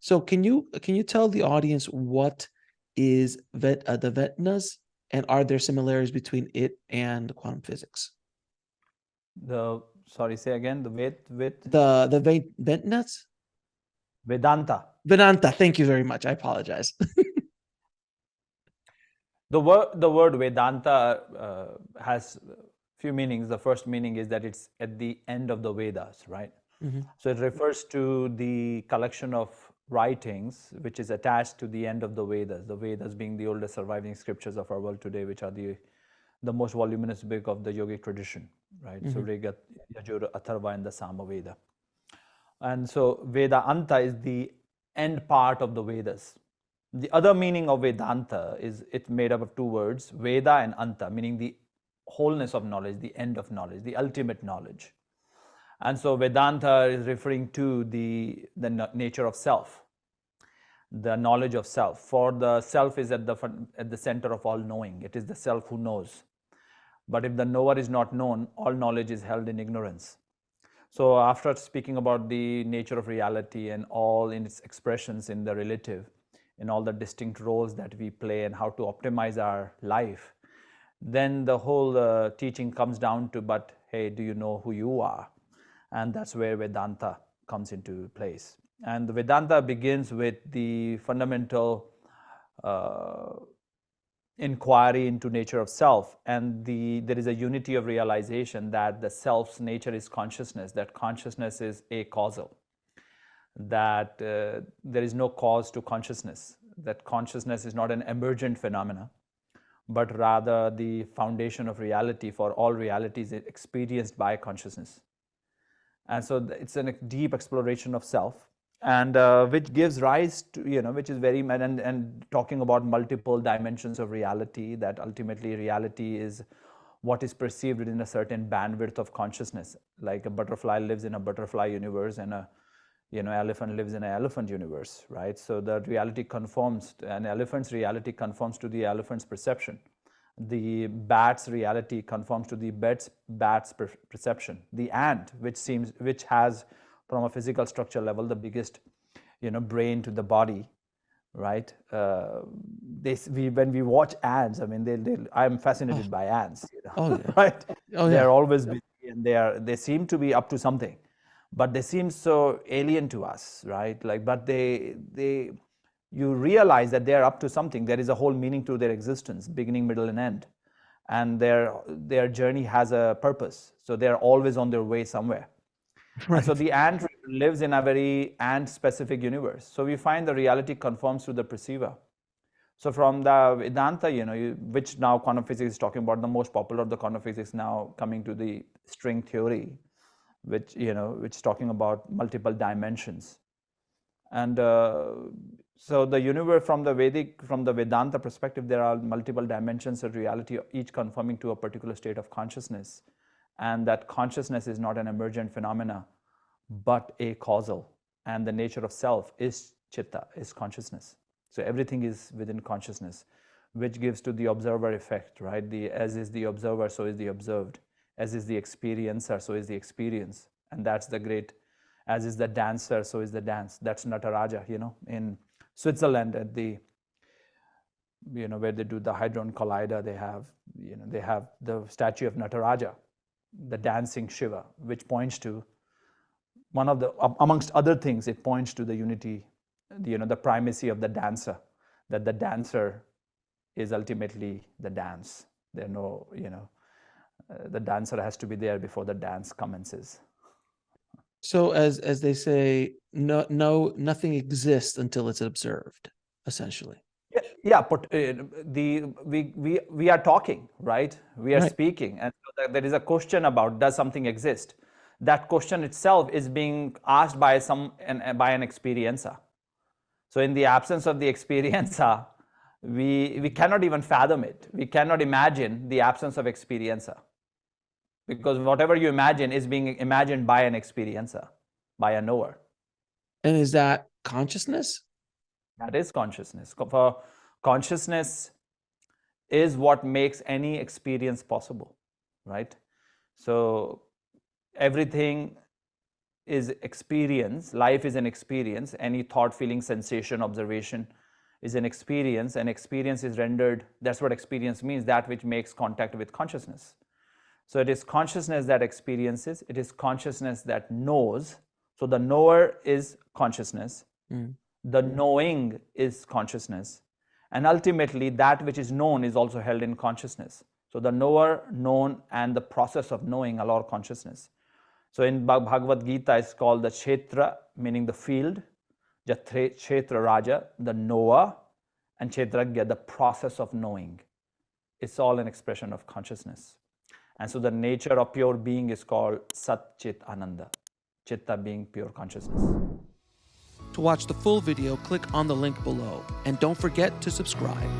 So can you tell the audience what is the Vedanas, and are there similarities between it and quantum physics? Sorry, say again. The Vedanas? Vedanta. Vedanta. Thank you very much. I apologize. The word Vedanta has few meanings. The first meaning is that it's at the end of the Vedas, right? Mm-hmm. So it refers to the collection of writings which is attached to the end of the Vedas. The Vedas being the oldest surviving scriptures of our world today, which are the most voluminous book of the yogic tradition, right? Mm-hmm. So Riga, Yajur, Atharva, and the Sama Veda. And so Vedanta is the end part of the Vedas. The other meaning of Vedanta is it's made up of two words, Veda and Anta, meaning the wholeness of knowledge, the end of knowledge, the ultimate knowledge. And so Vedanta is referring to the nature of self, the knowledge of self. For the self is at the center of all knowing. It is the self who knows. But if the knower is not known, all knowledge is held in ignorance. So after speaking about the nature of reality and all in its expressions in the relative, in all the distinct roles that we play and how to optimize our life, then the whole teaching comes down to, but hey, do you know who you are? And that's where Vedanta comes into place. And the Vedanta begins with the fundamental inquiry into nature of self, and there is a unity of realization that the self's nature is consciousness, that consciousness is acausal, that there is no cause to consciousness, that consciousness is not an emergent phenomena, but rather the foundation of reality, for all reality is experienced by consciousness. And so it's a deep exploration of self, and which gives rise to, which is very, and talking about multiple dimensions of reality, that ultimately reality is what is perceived within a certain bandwidth of consciousness. Like a butterfly lives in a butterfly universe, and a elephant lives in an elephant universe, right? So the reality conforms, an elephant's reality conforms to the elephant's perception. The bat's reality conforms to the bat's perception. The ant, which has, from a physical structure level, the biggest, brain to the body, right? When we watch ants, I mean, I'm fascinated by ants, Oh, yeah. right? Oh, They're yeah. always busy, and they seem to be up to something, but they seem so alien to us, right? Like, but you realize that they're up to something. There is a whole meaning to their existence, beginning, middle, and end. And their journey has a purpose. So they're always on their way somewhere. Right. And so the ant lives in a very ant-specific universe. So we find the reality conforms to the perceiver. So from the Vedanta, which now quantum physics is talking about, the most popular of the quantum physics now coming to the string theory, which is talking about multiple dimensions. And so the universe, from the Vedanta perspective, there are multiple dimensions of reality, each conforming to a particular state of consciousness. And that consciousness is not an emergent phenomena, but a causal. And the nature of self is chitta, is consciousness. So everything is within consciousness, which gives to the observer effect, right? As is the observer, so is the observed. As is the experiencer, so is the experience. And that's the great, as is the dancer, so is the dance. That's Nataraja, in Switzerland at the, where they do the Hadron Collider, they have the statue of Nataraja, the dancing Shiva, which points to one of the, amongst other things, it points to the unity, the primacy of the dancer, that the dancer is ultimately the dance. There no, the dancer has to be there before the dance commences. So as they say, nothing exists until it's observed, essentially. Yeah, but we are talking, right? We are speaking, and so there is a question about, does something exist? That question itself is being asked by an experiencer. So in the absence of the experiencer, we cannot even fathom it. We cannot imagine the absence of experiencer, because whatever you imagine is being imagined by an experiencer, by a knower. And is that consciousness? That is consciousness. For consciousness is what makes any experience possible. right? So everything is experience. Life is an experience. Any thought, feeling, sensation, observation is an experience, and experience is rendered, that's what experience means, that which makes contact with consciousness. So it is consciousness that experiences, it is consciousness that knows. So the knower is consciousness, the knowing is consciousness, and ultimately that which is known is also held in consciousness. So the knower, known, and the process of knowing allow consciousness. So in Bhagavad Gita, it's called the Kshetra, meaning the field, Kshetra Raja, the knower, and Kshetragya, the process of knowing. It's all an expression of consciousness. And so the nature of pure being is called Sat Chit Ananda, Chitta being pure consciousness. To watch the full video, click on the link below. And don't forget to subscribe.